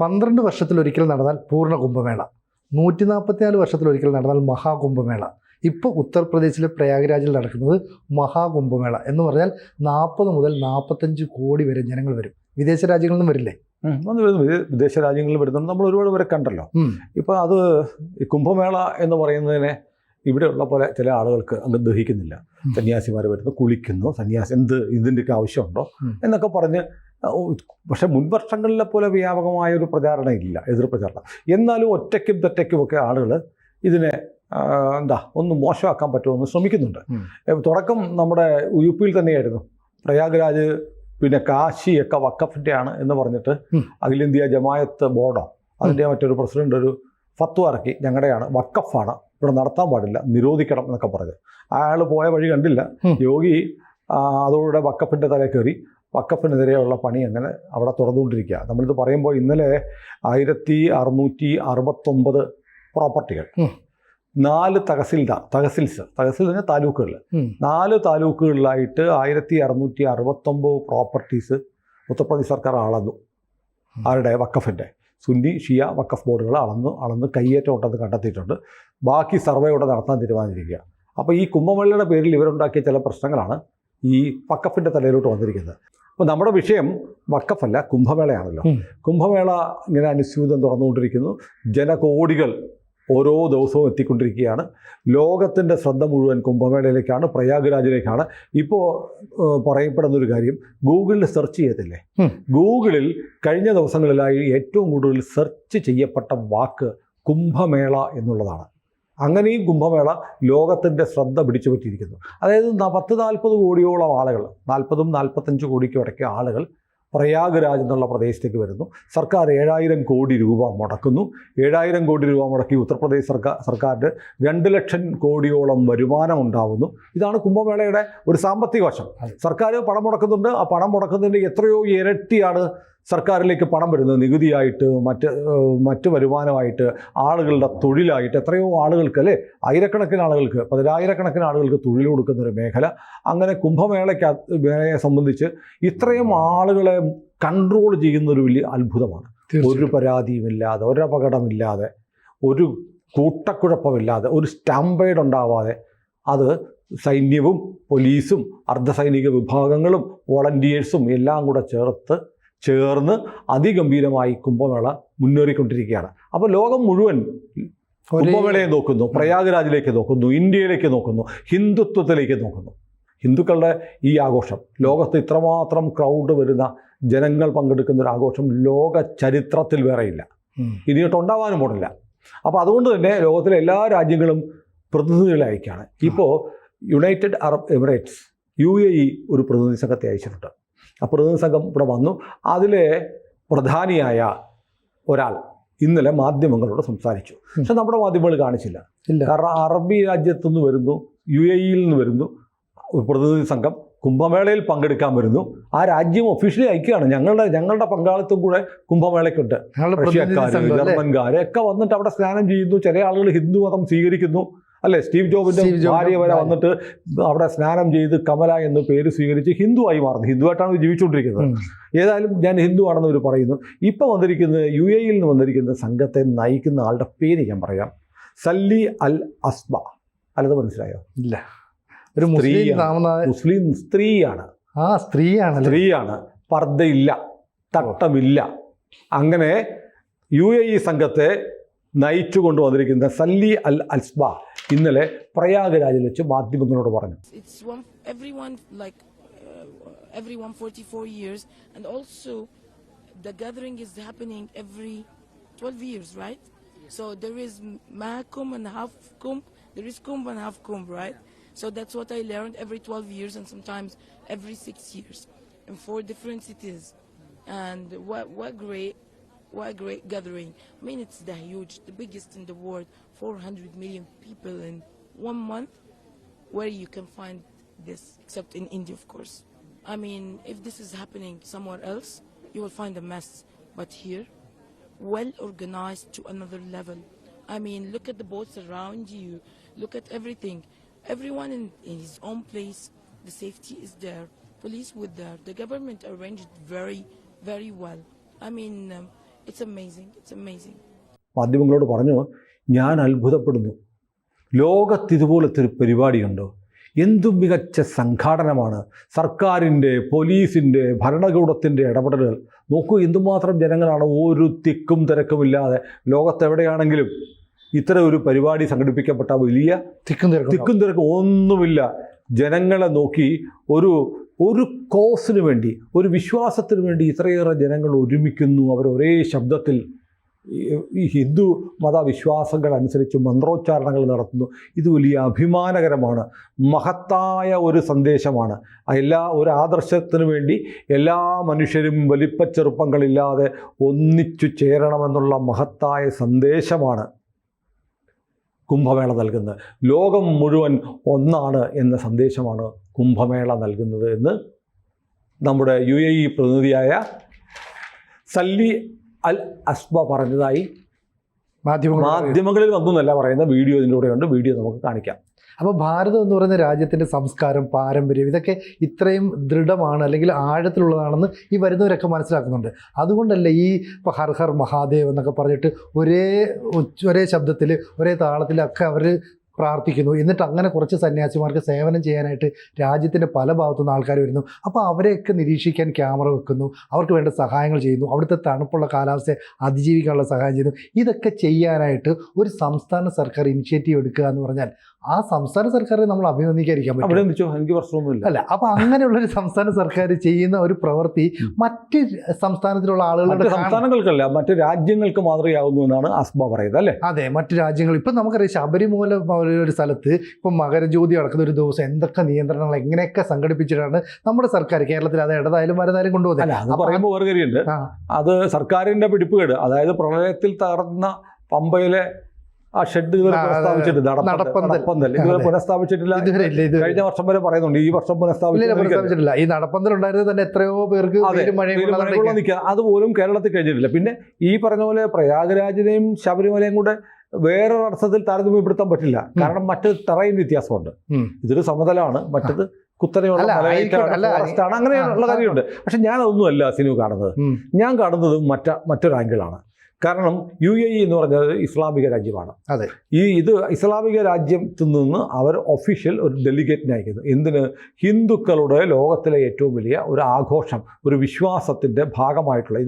12 വർഷത്തിലൊരിക്കൽ നടന്നാൽ പൂർണ്ണ കുംഭമേള, 144 വർഷത്തിലൊരിക്കൽ നടന്നാൽ മഹാകുംഭമേള. ഇപ്പോൾ ഉത്തർപ്രദേശിലെ പ്രയാഗ്രാജിൽ നടക്കുന്നത് മഹാകുംഭമേള എന്ന് പറഞ്ഞാൽ 40 മുതൽ 45 കോടി വരെ ജനങ്ങൾ വരും. വിദേശ രാജ്യങ്ങളിൽ നിന്നും വരില്ലേ? വിദേശ രാജ്യങ്ങളിൽ വരുന്നുണ്ട്. നമ്മൾ ഒരുപാട് പേരെ കണ്ടല്ലോ. ഇപ്പോൾ അത് ഈ കുംഭമേള എന്ന് പറയുന്നതിനെ ഇവിടെയുള്ള പോലെ ചില ആളുകൾക്ക് അങ്ങ് ദഹിക്കുന്നില്ല. സന്യാസിമാർ വരുന്നു, കുളിക്കുന്നു, സന്യാസി ഇതിൻ്റെയൊക്കെ ആവശ്യമുണ്ടോ എന്നൊക്കെ പറഞ്ഞ്. പക്ഷെ മുൻവർഷങ്ങളിലെ പോലെ വ്യാപകമായ ഒരു പ്രചാരണം ഇല്ല, എതിർ പ്രചാരണം. എന്നാലും ഒറ്റയ്ക്കും തെറ്റയ്ക്കുമൊക്കെ ആളുകൾ ഇതിനെ ഒന്ന് മോശമാക്കാൻ പറ്റുമെന്ന് ശ്രമിക്കുന്നുണ്ട്. തുടക്കം നമ്മുടെ UP-യിൽ തന്നെയായിരുന്നു. പ്രയാഗ്രാജ് പിന്നെ കാശിയൊക്കെ വഖഫിൻ്റെ ആണ് എന്ന് പറഞ്ഞിട്ട് അഖിലേന്ത്യാ ജമായത്ത് ബോർഡോ അതിൻ്റെ മറ്റൊരു പ്രസിഡന്റ് ഒരു ഫത്വ ഇറക്കി, ഞങ്ങളുടെയാണ്, വഖഫാണ്, ഇവിടെ നടത്താൻ പാടില്ല, നിരോധിക്കണം എന്നൊക്കെ പറഞ്ഞു. അയാൾ പോയ വഴി കണ്ടില്ല. യോഗി അതോടെ വഖഫിൻ്റെ തലേ കയറി വഖഫിനെതിരെയുള്ള പണി അങ്ങനെ അവിടെ തുറന്നുകൊണ്ടിരിക്കുക. നമ്മളിത് പറയുമ്പോൾ ഇന്നലെ 1669 പ്രോപ്പർട്ടികൾ 4 തഹസിൽസ് താലൂക്കുകളിൽ 4 താലൂക്കുകളിലായിട്ട് 1669 പ്രോപ്പർട്ടീസ് ഉത്തർപ്രദേശ് സർക്കാർ അളന്നു. അവരുടെ വഖഫിൻ്റെ സുന്നി ഷിയ വഖഫ് ബോർഡുകൾ അളന്ന് കയ്യേറ്റം ഉണ്ടെന്ന് കണ്ടെത്തിയിട്ടുണ്ട്. ബാക്കി സർവേ ഇവിടെ നടത്താൻ തീരുമാനിച്ചിരിക്കുക. അപ്പോൾ ഈ കുംഭമേളയുടെ പേരിൽ ഇവരുണ്ടാക്കിയ ചില പ്രശ്നങ്ങളാണ് ഈ വഖഫിൻ്റെ തലയിലോട്ട് വന്നിരിക്കുന്നത്. അപ്പോൾ നമ്മുടെ വിഷയം വഖഫല്ല, കുംഭമേളയാണല്ലോ. കുംഭമേള ഇങ്ങനെ അനുസ്യൂതം തുറന്നുകൊണ്ടിരിക്കുന്നു. ജനകോടികൾ ഓരോ ദിവസവും എത്തിക്കൊണ്ടിരിക്കുകയാണ്. ലോകത്തിൻ്റെ ശ്രദ്ധ മുഴുവൻ കുംഭമേളയിലേക്കാണ്, പ്രയാഗ്രാജിലേക്കാണ്. ഇപ്പോൾ പറയപ്പെടുന്നൊരു കാര്യം, ഗൂഗിളിൽ സെർച്ച് ചെയ്യത്തില്ലേ, ഗൂഗിളിൽ കഴിഞ്ഞ ദിവസങ്ങളിലായി ഏറ്റവും കൂടുതൽ സെർച്ച് ചെയ്യപ്പെട്ട വാക്ക് കുംഭമേള എന്നുള്ളതാണ്. അങ്ങനെയും കുംഭമേള ലോകത്തിൻ്റെ ശ്രദ്ധ പിടിച്ചു പറ്റിയിരിക്കുന്നു. അതായത് 40 കോടിയോളം ആളുകൾ, 40-45 കോടിക്കും ഇടയ്ക്ക് ആളുകൾ പ്രയാഗ്രാജ് എന്നുള്ള പ്രദേശത്തേക്ക് വരുന്നു. സർക്കാർ 7000 കോടി രൂപ മുടക്കുന്നു. 7000 കോടി രൂപ മുടക്കി ഉത്തർപ്രദേശ് സർക്കാരിന് 2 ലക്ഷം കോടിയോളം വരുമാനം ഉണ്ടാവുന്നു. ഇതാണ് കുംഭമേളയുടെ ഒരു സാമ്പത്തിക വശം. സർക്കാർ പണം മുടക്കുന്നുണ്ട്. ആ പണം മുടക്കുന്നതിൻ്റെ എത്രയോ ഇരട്ടിയാണ് സർക്കാരിലേക്ക് പണം വരുന്നത്. നികുതിയായിട്ട്, മറ്റ് വരുമാനമായിട്ട്, ആളുകളുടെ തൊഴിലായിട്ട്, എത്രയോ ആളുകൾക്ക്, അല്ലേ, ആയിരക്കണക്കിന് ആളുകൾക്ക്, 10,000-കണക്കിന് ആളുകൾക്ക് തൊഴിൽ കൊടുക്കുന്നൊരു മേഖല. അങ്ങനെ കുംഭമേളയെ സംബന്ധിച്ച് ഇത്രയും ആളുകളെ കൺട്രോൾ ചെയ്യുന്നൊരു വലിയ അത്ഭുതമാണ്. ഒരു പരാതിയുമില്ലാതെ, ഒരപകടമില്ലാതെ, ഒരു കൂട്ടക്കുഴപ്പമില്ലാതെ, ഒരു സ്റ്റാമ്പേഡ് ഉണ്ടാവാതെ അത് സൈന്യവും പോലീസും അർദ്ധസൈനിക വിഭാഗങ്ങളും വോളണ്ടിയേഴ്സും എല്ലാം കൂടെ ചേർന്ന് അതിഗംഭീരമായി കുംഭമേള മുന്നേറിക്കൊണ്ടിരിക്കുകയാണ്. അപ്പോൾ ലോകം മുഴുവൻ കുംഭമേളയെ നോക്കുന്നു, പ്രയാഗ്രാജിലേക്ക് നോക്കുന്നു, ഇന്ത്യയിലേക്ക് നോക്കുന്നു, ഹിന്ദുത്വത്തിലേക്ക് നോക്കുന്നു. ഹിന്ദുക്കളുടെ ഈ ആഘോഷം, ലോകത്ത് ഇത്രമാത്രം ക്രൗഡ് വരുന്ന ജനങ്ങൾ പങ്കെടുക്കുന്ന ഒരു ആഘോഷം ലോക ചരിത്രത്തിൽ വേറെയില്ല, ഇനിയിട്ടുണ്ടാവാനും പോണില്ല. അപ്പോൾ അതുകൊണ്ട് തന്നെ ലോകത്തിലെ എല്ലാ രാജ്യങ്ങളും പ്രതിനിധികളെ അയക്കുകയാണ്. ഇപ്പോൾ യുണൈറ്റഡ് അറബ് എമിറേറ്റ്സ് UAE ഒരു പ്രതിനിധി സംഘത്തെ അയച്ചിട്ടുണ്ട്. ആ പ്രതിനിധി സംഘം ഇവിടെ വന്നു. അതിലെ പ്രധാനിയായ ഒരാൾ ഇന്നലെ മാധ്യമങ്ങളോട് സംസാരിച്ചു. പക്ഷെ നമ്മുടെ മാധ്യമങ്ങൾ കാണിച്ചില്ല. കാരണം അറബി രാജ്യത്തുനിന്ന് വരുന്നു, UAE-യിൽ നിന്ന് വരുന്നു ഒരു പ്രതിനിധി സംഘം, കുംഭമേളയിൽ പങ്കെടുക്കാൻ വരുന്നു. ആ രാജ്യം ഒഫീഷ്യലി അയക്കുകയാണ്. ഞങ്ങളുടെ പങ്കാളിത്തം കൂടെ കുംഭമേളയ്ക്കുണ്ട്. റഷ്യക്കാർ, ജർമ്മൻകാർ ഒക്കെ വന്നിട്ട് അവിടെ സ്നാനം ചെയ്യുന്നു. ചില ആളുകൾ ഹിന്ദു മതം സ്വീകരിക്കുന്നു, അല്ലേ. സ്റ്റീവ് ജോബിൻ്റെ ഭാര്യ വരെ വന്നിട്ട് അവിടെ സ്നാനം ചെയ്ത് കമല എന്ന് പേര് സ്വീകരിച്ച് ഹിന്ദുവായി മാറുന്നു. ഹിന്ദുവായിട്ടാണ് ജീവിച്ചുകൊണ്ടിരിക്കുന്നത്. ഏതായാലും ഞാൻ ഹിന്ദു ആണെന്ന് അവർ പറയുന്നു. ഇപ്പോൾ വന്നിരിക്കുന്നത് UAE-യിൽ നിന്ന് വന്നിരിക്കുന്ന സംഘത്തെ നയിക്കുന്ന ആളുടെ പേര് ഞാൻ പറയാം, സല്ലി അൽ അസ്ബ. അല്ലത് മനസ്സിലായോ? ഇല്ല. ഒരു മുസ്ലിം സ്ത്രീയാണ്. സ്ത്രീയാണ്. പർദ്ദയില്ല, തട്ടമില്ല. അങ്ങനെ UAE സംഘത്തെ നയിച്ചു കൊണ്ടുവന്നിരിക്കുന്ന സല്ലി അൽ അസ്ബ ഇന്നലെ പ്രയാഗ്രാജിൽ വെച്ച് മാധ്യമങ്ങളോട് പറഞ്ഞു. Every 144 years, and also the gathering is happening every 12 years, right? So there is Mahkum and half Kumbh, there is Kumbh and half Kumbh, right? So that's what I learned, every 12 years and sometimes every 6 years in 4 different cities. And what great gathering. I mean, it's the biggest in the world, 400 million people in 1 month. Where you can find this, except in India, of course. I mean, if this is happening somewhere else, you will find a mess. But here, well organized to another level. I mean, look at the boats around you. Look at everything. Everyone in his own place. The safety is there. Police with there. The government arranged very, very well. I mean, It's amazing. It's amazing. മാധ്യമങ്ങളോട് പറഞ്ഞു, ഞാൻ അത്ഭുതപ്പെടുന്നു, ലോകത്തിതുപോലത്തെ ഒരു പരിപാടിയുണ്ടോ, എന്തും മികച്ച സംഘാടനമാണ്, സർക്കാരിൻ്റെ, പോലീസിൻ്റെ, ഭരണകൂടത്തിൻ്റെ ഇടപെടലുകൾ നോക്കൂ, എന്തുമാത്രം ജനങ്ങളാണ് ഒരു തിക്കും തിരക്കുമില്ലാതെ ലോകത്തെവിടെയാണെങ്കിലും ഇത്തരം ഒരു പരിപാടി സംഘടിപ്പിക്കപ്പെട്ട വലിയ തിക്കും തിരക്കും ഒന്നുമില്ല. ജനങ്ങളെ നോക്കി ഒരു കോസിന് വേണ്ടി, ഒരു വിശ്വാസത്തിന് വേണ്ടി ഇത്രയേറെ ജനങ്ങൾ ഒരുമിക്കുന്നു. അവർ ഒരേ ശബ്ദത്തിൽ ഈ ഹിന്ദു മതവിശ്വാസങ്ങൾ അനുസരിച്ച് മന്ത്രോച്ചാരണങ്ങൾ നടത്തുന്നു. ഇത് വലിയ അഭിമാനകരമാണ്, മഹത്തായ ഒരു സന്ദേശമാണ്. ഒരു ആദർശത്തിന് വേണ്ടി എല്ലാ മനുഷ്യരും വലിപ്പച്ചെറുപ്പങ്ങളില്ലാതെ ഒന്നിച്ചു ചേരണമെന്നുള്ള മഹത്തായ സന്ദേശമാണ് കുംഭമേള നൽകുന്നത്. ലോകം മുഴുവൻ ഒന്നാണ് എന്ന സന്ദേശമാണ് കുംഭമേള നൽകുന്നത് എന്ന് നമ്മുടെ UAE പ്രതിനിധിയായ സല്ലി അൽ അസ്ബ പറഞ്ഞതായി മാധ്യമങ്ങളിൽ വന്നല്ല പറയുന്ന വീഡിയോ ഇതിൻ്റെ കൂടെയുണ്ട്. വീഡിയോ നമുക്ക് കാണിക്കാം. അപ്പോൾ ഭാരതം എന്ന് പറയുന്ന രാജ്യത്തിൻ്റെ സംസ്കാരം, പാരമ്പര്യം ഇതൊക്കെ ഇത്രയും ദൃഢമാണ് അല്ലെങ്കിൽ ആഴത്തിലുള്ളതാണെന്ന് ഈ വരുന്നവരൊക്കെ മനസ്സിലാക്കുന്നുണ്ട്. അതുകൊണ്ടല്ലേ ഈ ഇപ്പോൾ ഹർ ഹർ മഹാദേവ് എന്നൊക്കെ പറഞ്ഞിട്ട് ഒരേ ശബ്ദത്തിൽ ഒരേ താളത്തിലൊക്കെ അവർ പ്രാർത്ഥിക്കുന്നു. എന്നിട്ട് അങ്ങനെ കുറച്ച് സന്യാസിമാർക്ക് സേവനം ചെയ്യാനായിട്ട് രാജ്യത്തിൻ്റെ പല ഭാഗത്തുനിന്ന് ആൾക്കാർ വരുന്നു. അപ്പോൾ അവരെയൊക്കെ നിരീക്ഷിക്കാൻ ക്യാമറ വെക്കുന്നു, അവർക്ക് വേണ്ട സഹായങ്ങൾ ചെയ്യുന്നു, അവിടുത്തെ തണുപ്പുള്ള കാലാവസ്ഥയെ അതിജീവിക്കാനുള്ള സഹായം ചെയ്യുന്നു. ഇതൊക്കെ ചെയ്യാനായിട്ട് ഒരു സംസ്ഥാന സർക്കാർ ഇനിഷ്യേറ്റീവ് എടുക്കുക എന്ന് പറഞ്ഞാൽ ആ സംസ്ഥാന സർക്കാരിനെ നമ്മൾ അഭിനന്ദിക്കാതിരിക്കാൻ പറ്റും. എനിക്ക് പ്രശ്നമൊന്നുമില്ല. അല്ല, അപ്പോൾ അങ്ങനെയുള്ളൊരു സംസ്ഥാന സർക്കാർ ചെയ്യുന്ന ഒരു പ്രവൃത്തി മറ്റ് സംസ്ഥാനത്തിലുള്ള ആളുകളുടെ സംസ്ഥാനങ്ങൾക്കല്ല, മറ്റ് രാജ്യങ്ങൾക്ക് മാതൃകയാകുന്നു എന്നാണ് അസ്ബ പറയുന്നത്, അല്ലേ? അതെ, മറ്റ് രാജ്യങ്ങൾ. ഇപ്പം നമുക്കറിയാം, ശബരിമല ഒരു സ്ഥലത്ത് ഇപ്പം മകരജ്യോതി നടക്കുന്ന ഒരു ദിവസം എന്തൊക്കെ നിയന്ത്രണങ്ങൾ എങ്ങനെയൊക്കെ സംഘടിപ്പിച്ചിട്ടാണ് നമ്മുടെ സർക്കാർ കേരളത്തിൽ അത് ഇടതായാലും വലുതായാലും കൊണ്ടുപോകുന്നത്. അത് പറയുമ്പോൾ വേറെ കാര്യമുണ്ട്, അത് സർക്കാരിൻ്റെ പിടിപ്പുകേട്. അതായത് പ്രളയത്തിൽ തകർന്ന പമ്പയിലെ ആ ഷെഡ് ഇതുവരെ പുനഃസ്ഥാപിച്ചിട്ടില്ല, നടപ്പന്തൽ ഇതുവരെ പുനഃസ്ഥാപിച്ചിട്ടില്ല. കഴിഞ്ഞ വർഷം വരെ പറയുന്നുണ്ട്, ഈ വർഷം പുനഃസ്ഥാപിച്ചിട്ടില്ല. ഈ നടപ്പന്തൽ ഉണ്ടായിരുന്നത് തന്നെ എത്രയോ പേർക്ക് നിൽക്കുക, അതുപോലും കേരളത്തിൽ കഴിഞ്ഞിട്ടില്ല. പിന്നെ ഈ പറഞ്ഞ പോലെ പ്രയാഗ്രാജിനെയും ശബരിമലയും കൂടെ വേറൊരു അർത്ഥത്തിൽ താരതമ്യപ്പെടുത്താൻ പറ്റില്ല. കാരണം മറ്റൊരു ടെറൈൻ വ്യത്യാസമുണ്ട്. ഇതൊരു സമതലമാണ്, മറ്റത് കുത്തനെയുള്ള ഫോറസ്റ്റാണ്, അങ്ങനെയുള്ള കാര്യമുണ്ട്. പക്ഷെ ഞാൻ അതൊന്നുമല്ല സിനിമ കാണുന്നത്. ഞാൻ കാണുന്നത് മറ്റൊരു ആംഗിളാണ്. കാരണം UAE എന്ന് പറഞ്ഞത് ഇസ്ലാമിക രാജ്യമാണ്. അതെ, ഇത് ഇസ്ലാമിക രാജ്യത്തിൽ നിന്ന് അവർ ഒഫീഷ്യൽ ഒരു ഡെലിഗേറ്റിനെ അയക്കുന്നു. എന്തിന്? ഹിന്ദുക്കളുടെ ലോകത്തിലെ ഏറ്റവും വലിയ ഒരു ആഘോഷം, ഒരു വിശ്വാസത്തിൻ്റെ ഭാഗമായിട്ടുള്ള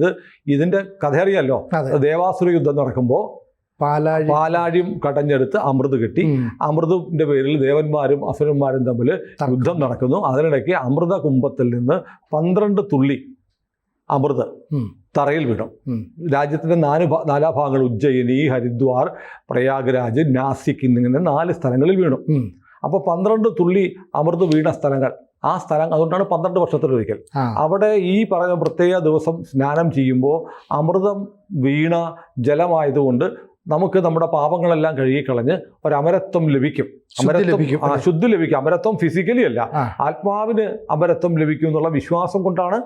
ഇതിൻ്റെ കഥ അറിയാമല്ലോ. ദേവാസുര യുദ്ധം നടക്കുമ്പോൾ പാലാഴിയും കടഞ്ഞെടുത്ത് അമൃത് കിട്ടി. അമൃതിൻ്റെ പേരിൽ ദേവന്മാരും അസുരന്മാരും തമ്മിൽ യുദ്ധം നടക്കുന്നു. അതിനിടയ്ക്ക് അമൃത കുംഭത്തിൽ നിന്ന് 12 തുള്ളി അമൃത് തറയിൽ വീണു. രാജ്യത്തിൻ്റെ നാനാഭാഗങ്ങൾ, ഉജ്ജയിനി, ഹരിദ്വാർ, പ്രയാഗ്രാജ്, നാസിക് എന്നിങ്ങനെ 4 സ്ഥലങ്ങളിൽ വീണു. അപ്പോൾ 12 തുള്ളി അമൃത് വീണ സ്ഥലങ്ങൾ, ആ സ്ഥലം അതുകൊണ്ടാണ് 12 വർഷത്തിലൊരിക്കൽ അവിടെ ഈ പറഞ്ഞ പ്രത്യേക ദിവസം സ്നാനം ചെയ്യുമ്പോൾ അമൃതം വീണ ജലമായതുകൊണ്ട് നമുക്ക് നമ്മുടെ പാപങ്ങളെല്ലാം കഴുകിക്കളഞ്ഞ് ഒരമരത്വം ലഭിക്കും, ശുദ്ധി ലഭിക്കും. അമരത്വം ഫിസിക്കലി അല്ല, ആത്മാവിന് അമരത്വം ലഭിക്കും എന്നുള്ള വിശ്വാസം കൊണ്ടാണ്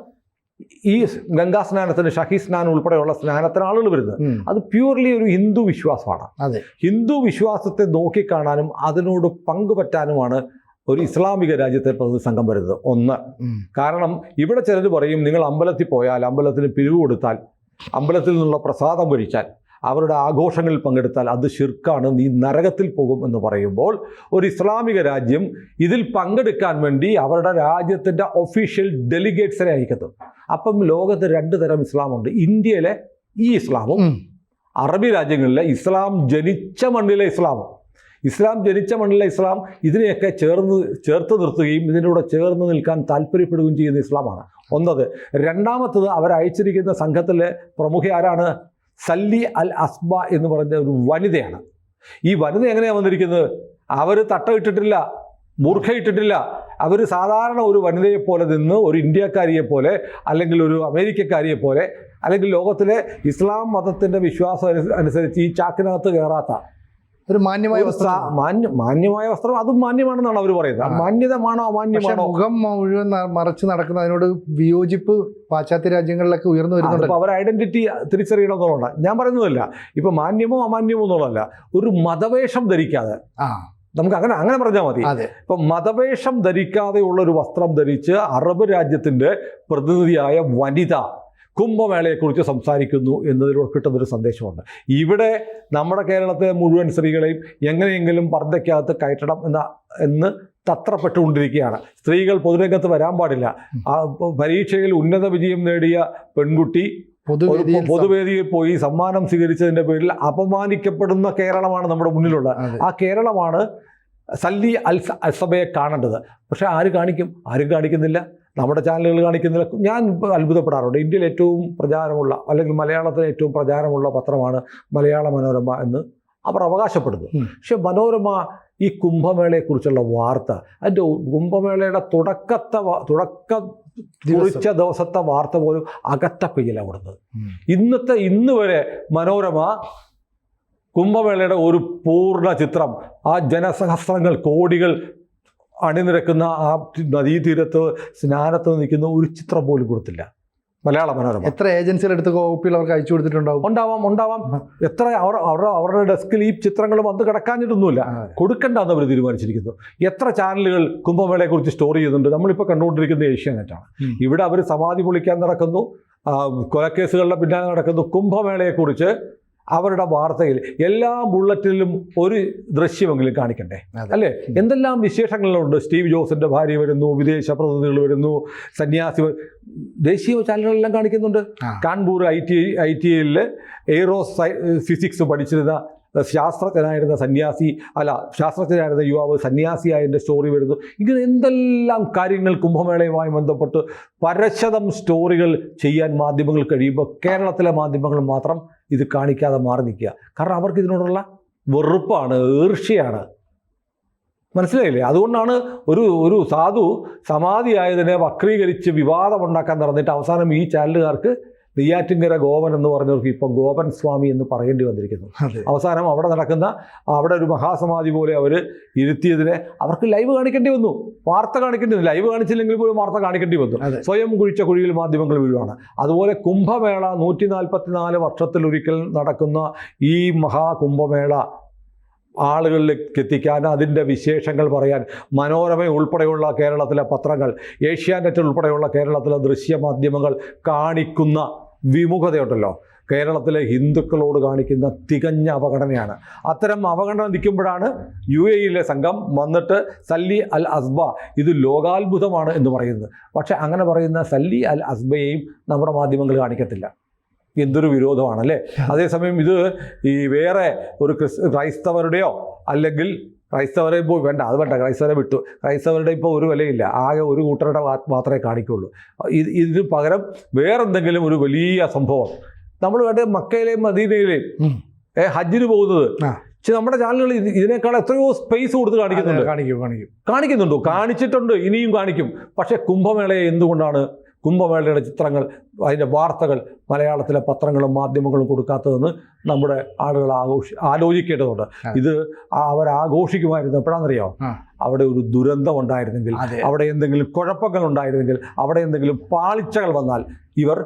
ഈ ഗംഗാ സ്നാനത്തിന്, ഷഹി സ്നാനം ഉൾപ്പെടെയുള്ള സ്നാനത്തിന് ആളുകൾ വരുന്നത്. അത് പ്യൂർലി ഒരു ഹിന്ദു വിശ്വാസമാണ്. ഹിന്ദു വിശ്വാസത്തെ നോക്കിക്കാണാനും അതിനോട് പങ്കുപറ്റാനുമാണ് ഒരു ഇസ്ലാമിക രാജ്യത്തെ പ്രതിനിധി സംഘം വരുന്നത്. ഒന്ന്, കാരണം ഇവിടെ ചിലർ പറയും, നിങ്ങൾ അമ്പലത്തിൽ പോയാൽ, അമ്പലത്തിന് പിരിവ് കൊടുത്താൽ, അമ്പലത്തിൽ നിന്നുള്ള പ്രസാദം കഴിച്ചാൽ, അവരുടെ ആഘോഷങ്ങളിൽ പങ്കെടുത്താൽ അത് ശിർക്കാണ്, നീ നരകത്തിൽ പോകും എന്ന് പറയുമ്പോൾ ഒരു ഇസ്ലാമിക രാജ്യം ഇതിൽ പങ്കെടുക്കാൻ വേണ്ടി അവരുടെ രാജ്യത്തിൻ്റെ ഒഫീഷ്യൽ ഡെലിഗേറ്റ്സിനെ അയക്കുന്നു. അപ്പം ലോകത്ത് 2 തരം ഇസ്ലാമുണ്ട്. ഇന്ത്യയിലെ ഈ ഇസ്ലാമും അറബി രാജ്യങ്ങളിലെ ഇസ്ലാം ജനിച്ച മണ്ണിലെ ഇസ്ലാമും. ഇസ്ലാം ജനിച്ച മണ്ണിലെ ഇസ്ലാം ഇതിനെയൊക്കെ ചേർത്ത് നിർത്തുകയും ഇതിനോട് ചേർന്ന് നിൽക്കാൻ താല്പര്യപ്പെടുകയും ചെയ്യുന്ന ഇസ്ലാമാണ് ഒന്നത്. രണ്ടാമത്തത്, അവരയച്ചിരിക്കുന്ന സംഘത്തിലെ പ്രമുഖ ആരാണ്? സല്ലി അൽ അസ്ബ എന്ന് പറഞ്ഞ ഒരു വനിതയാണ്. ഈ വനിത എങ്ങനെയാണ് വന്നിരിക്കുന്നത്? അവർ തട്ടയിട്ടിട്ടില്ല, മൂർഖയിട്ടിട്ടില്ല. അവർ സാധാരണ ഒരു വനിതയെപ്പോലെ നിന്ന്, ഒരു ഇന്ത്യക്കാരിയെ പോലെ, അല്ലെങ്കിൽ ഒരു അമേരിക്കക്കാരിയെ പോലെ, അല്ലെങ്കിൽ ലോകത്തിലെ ഇസ്ലാം മതത്തിൻ്റെ വിശ്വാസം അനുസരിച്ച് ഈ ചാക്കിനകത്ത് കയറാത്ത ഒരു മാന്യമായ വസ്ത്രം, മാന്യമായ വസ്ത്രം, അതും മാന്യമാണെന്നാണ് അവർ പറയുന്നത്. മാന്യതമാണോ അമാന്യമാണോ? മുഖം മുഴുവൻ മറച്ച് നടക്കുന്ന അതിനോട് വിയോജിപ്പ് പാശ്ചാത്യ രാജ്യങ്ങളിലൊക്കെ ഉയർന്നു വരുന്നുണ്ട്. അവർ ഐഡന്റിറ്റി തിരിച്ചറിയണം എന്നുള്ളതാണ് ഞാൻ പറയുന്നതല്ല. ഇപ്പൊ മാന്യമോ അമാന്യമോ എന്നുള്ളതല്ല, ഒരു മതവേഷം ധരിക്കാതെ, നമുക്ക് അങ്ങനെ പറഞ്ഞാൽ മതി. ഇപ്പൊ മതവേഷം ധരിക്കാതെയുള്ള ഒരു വസ്ത്രം ധരിച്ച് അറബ് രാജ്യത്തിന്റെ പ്രതിനിധിയായ വനിത കുംഭമേളയെക്കുറിച്ച് സംസാരിക്കുന്നു എന്നതിലൂടെ കിട്ടുന്നൊരു സന്ദേശമുണ്ട്. ഇവിടെ നമ്മുടെ കേരളത്തിലെ മുഴുവൻ സ്ത്രീകളെയും എങ്ങനെയെങ്കിലും പർദ്ദയ്ക്കകത്ത് കയറ്റണം എന്ന് തത്രപ്പെട്ടുകൊണ്ടിരിക്കുകയാണ്. സ്ത്രീകൾ പൊതുരംഗത്ത് വരാൻ പാടില്ല. പരീക്ഷയിൽ ഉന്നത വിജയം നേടിയ പെൺകുട്ടി പൊതുവേദിയിൽ പോയി സമ്മാനം സ്വീകരിച്ചതിൻ്റെ പേരിൽ അപമാനിക്കപ്പെടുന്ന കേരളമാണ് നമ്മുടെ മുന്നിലുള്ളത്. ആ കേരളമാണ് സല്ലി അൽ അസ്ബയെ കാണേണ്ടത്. പക്ഷേ ആരും കാണിക്കുന്നില്ല. നമ്മുടെ ചാനലുകൾ കാണിക്കുന്നില്ല. ഞാൻ അത്ഭുതപ്പെടാറുണ്ട്. ഇന്ത്യയിൽ ഏറ്റവും പ്രചാരമുള്ള, അല്ലെങ്കിൽ മലയാളത്തിലെ ഏറ്റവും പ്രചാരമുള്ള പത്രമാണ് മലയാള മനോരമ എന്ന് അവർ അവകാശപ്പെടുന്നു. പക്ഷെ മനോരമ ഈ കുംഭമേളയെക്കുറിച്ചുള്ള വാർത്ത, അതിൻ്റെ കുംഭമേളയുടെ കുറിച്ച ദിവസത്തെ വാർത്ത പോലും അകറ്റപ്പെയ്യല കൊടുത്തത്. ഇന്ന് വരെ മനോരമ കുംഭമേളയുടെ ഒരു പൂർണ്ണ ചിത്രം, ആ ജനസഹസ്രങ്ങൾ, കോടികൾ അണിനിരക്കുന്ന ആ നദീതീരത്ത് സ്നാനത്ത് നിൽക്കുന്ന ഒരു ചിത്രം പോലും കൊടുത്തില്ല മലയാള മനോരമ. എത്ര ഏജൻസികൾ എടുത്ത് കോപ്പികൾ അവർക്ക് അയച്ചു കൊടുത്തിട്ടുണ്ടാവും? ഉണ്ടാവാം. എത്ര അവരുടെ ഡെസ്കിൽ ഈ ചിത്രങ്ങൾ വന്ന് കിടക്കാഞ്ഞിട്ടൊന്നുമില്ല. കൊടുക്കണ്ടെന്ന് അവർ തീരുമാനിച്ചിരിക്കുന്നു. എത്ര ചാനലുകൾ കുംഭമേളയെക്കുറിച്ച് സ്റ്റോറി ചെയ്യുന്നുണ്ട്. നമ്മളിപ്പോൾ കണ്ടുകൊണ്ടിരിക്കുന്ന ഏഷ്യാനെറ്റാണ്. ഇവിടെ അവർ സമാധി പൊളിക്കാൻ നടക്കുന്നു, കൊലക്കേസുകളുടെ പിന്നാലെ നടക്കുന്നു. കുംഭമേളയെക്കുറിച്ച് അവരുടെ വാർത്തയിൽ എല്ലാ ബുള്ളറ്റിലും ഒരു ദൃശ്യമെങ്കിലും കാണിക്കണ്ടേ? അല്ലേ? എന്തെല്ലാം വിശേഷങ്ങളുണ്ട്. സ്റ്റീവ് ജോസിൻ്റെ ഭാര്യ വരുന്നു, വിദേശ പ്രതിനിധികൾ വരുന്നു, സന്യാസി, ദേശീയ ചാനലുകളെല്ലാം കാണിക്കുന്നുണ്ട്. കാൺപൂർ ITIയിൽ എയ്റോ ഫിസിക്സ് പഠിച്ചിരുന്ന ശാസ്ത്രജ്ഞനായിരുന്ന യുവാവ് സന്യാസിയായതിൻ്റെ സ്റ്റോറി വരുന്നു. ഇങ്ങനെ എന്തെല്ലാം കാര്യങ്ങൾ കുംഭമേളയുമായി ബന്ധപ്പെട്ട് പരശതം സ്റ്റോറികൾ ചെയ്യാൻ മാധ്യമങ്ങൾ കഴിയുമ്പോൾ കേരളത്തിലെ മാധ്യമങ്ങൾ മാത്രം ഇത് കാണിക്കാതെ മാറി നിൽക്കുക. കാരണം അവർക്ക് ഇതിനോടുള്ള വെറുപ്പാണ്, ഈർഷ്യയാണ്. മനസ്സിലായില്ലേ? അതുകൊണ്ടാണ് ഒരു സാധു സമാധിയായതിനെ വക്രീകരിച്ച് വിവാദമുണ്ടാക്കാൻ നടന്നിട്ട് അവസാനം ഈ ചാനലുകാർക്ക് നെയ്യാറ്റിൻകര ഗോപൻ എന്ന് പറഞ്ഞവർക്ക് ഇപ്പം ഗോപൻ സ്വാമി എന്ന് പറയേണ്ടി വന്നിരിക്കുന്നു. അവസാനം അവിടെ ഒരു മഹാസമാധി പോലെ അവർ ഇരുത്തിയതിനെ അവർക്ക് ലൈവ് കാണിക്കേണ്ടി വന്നു, വാർത്ത കാണിക്കേണ്ടി വന്നു. ലൈവ് കാണിച്ചില്ലെങ്കിൽ പോലും വാർത്ത കാണിക്കേണ്ടി വന്നു. സ്വയം കുഴിച്ച കുഴിയിൽ മാധ്യമങ്ങൾ വീഴുവാണ്. അതുപോലെ കുംഭമേള 144 വർഷത്തിലൊരിക്കൽ നടക്കുന്ന ഈ മഹാകുംഭമേള ആളുകളിലേക്ക് എത്തിക്കാൻ, അതിൻ്റെ വിശേഷങ്ങൾ പറയാൻ മനോരമ ഉൾപ്പെടെയുള്ള കേരളത്തിലെ പത്രങ്ങൾ, ഏഷ്യാനെറ്റ് ഉൾപ്പെടെയുള്ള കേരളത്തിലെ ദൃശ്യമാധ്യമങ്ങൾ കാണിക്കുന്ന വിമുഖതയുണ്ടല്ലോ, കേരളത്തിലെ ഹിന്ദുക്കളോട് കാണിക്കുന്ന തികഞ്ഞ അവഗണനയാണ്. അത്തരം അവഗണന നിൽക്കുമ്പോഴാണ് UAEയിലെ സംഘം വന്നിട്ട് സല്ലി അൽ അസ്ബ ഇത് ലോകാത്ഭുതമാണ് എന്ന് പറയുന്നത്. പക്ഷെ അങ്ങനെ പറയുന്ന സല്ലി അൽ അസ്ബയെയും നമ്മുടെ മാധ്യമങ്ങൾ കാണിക്കത്തില്ല. എന്തൊരു വിരോധമാണല്ലേ? അതേസമയം ഇത് ഈ വേറെ ഒരു ക്രൈസ്തവരുടെയോ, അല്ലെങ്കിൽ ക്രൈസ്തവരെ ഇപ്പോൾ വേണ്ട, അത് വേണ്ട, ക്രൈസ്തവരെ വിട്ടു, ക്രൈസ്തവരുടെ ഇപ്പോൾ ഒരു വിലയില്ല, ആകെ ഒരു കൂട്ടരുടെ മാത്രമേ കാണിക്കുള്ളൂ. ഇതിന് പകരം വേറെന്തെങ്കിലും ഒരു വലിയ സംഭവം നമ്മൾ കണ്ട് മക്കയിലെയും മദീനയിലെയും ഹജ്ജിന് പോകുന്നത്, പക്ഷെ നമ്മുടെ ചാനലുകൾ ഇതിനേക്കാൾ എത്രയോ സ്പേസ് കൊടുത്ത് കാണിക്കുന്നുണ്ടോ? കാണിച്ചിട്ടുണ്ട്, ഇനിയും കാണിക്കും. പക്ഷേ കുംഭമേളയെ എന്തുകൊണ്ടാണ് കുംഭമേളയുടെ ചിത്രങ്ങൾ, അതിൻ്റെ വാർത്തകൾ മലയാളത്തിലെ പത്രങ്ങളും മാധ്യമങ്ങളും കൊടുക്കാത്തതെന്ന് നമ്മുടെ ആളുകൾ ആലോചിക്കേണ്ടതുണ്ട്. ഇത് അവരാഘോഷിക്കുമായിരുന്നു. എപ്പോഴാണെന്നറിയാമോ? അവിടെ ഒരു ദുരന്തം ഉണ്ടായിരുന്നെങ്കിൽ, അവിടെ എന്തെങ്കിലും കുഴപ്പങ്ങൾ ഉണ്ടായിരുന്നെങ്കിൽ, അവിടെ എന്തെങ്കിലും പാളിച്ചകൾ വന്നാൽ ഇവർ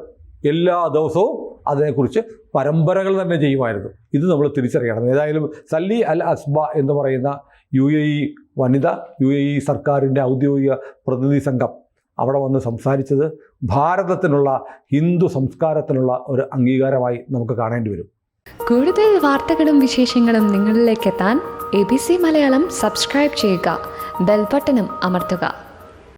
എല്ലാ ദിവസവും അതിനെക്കുറിച്ച് പരമ്പരകൾ തന്നെ ചെയ്യുമായിരുന്നു. ഇത് നമ്മൾ തിരിച്ചറിയണം. ഏതായാലും സല്ലി അൽ അസ്ബ എന്ന് പറയുന്ന UAE വനിത, UAE സർക്കാരിൻ്റെ ഔദ്യോഗിക പ്രതിനിധി സംഘം അവിടെ വന്ന് സംസാരിച്ചത് ഭാരതത്തിനുള്ള ഹിന്ദു സംസ്കാരത്തിനുള്ള ഒരു അംഗീകാരമായി നമുക്ക് കാണേണ്ടി വരും. കൂടുതൽ വാർത്തകളും വിശേഷങ്ങളും നിങ്ങളിലേക്ക് എത്താൻ ABC മലയാളം സബ്സ്ക്രൈബ് ചെയ്യുക, ബെൽ ബട്ടണും അമർത്തുക.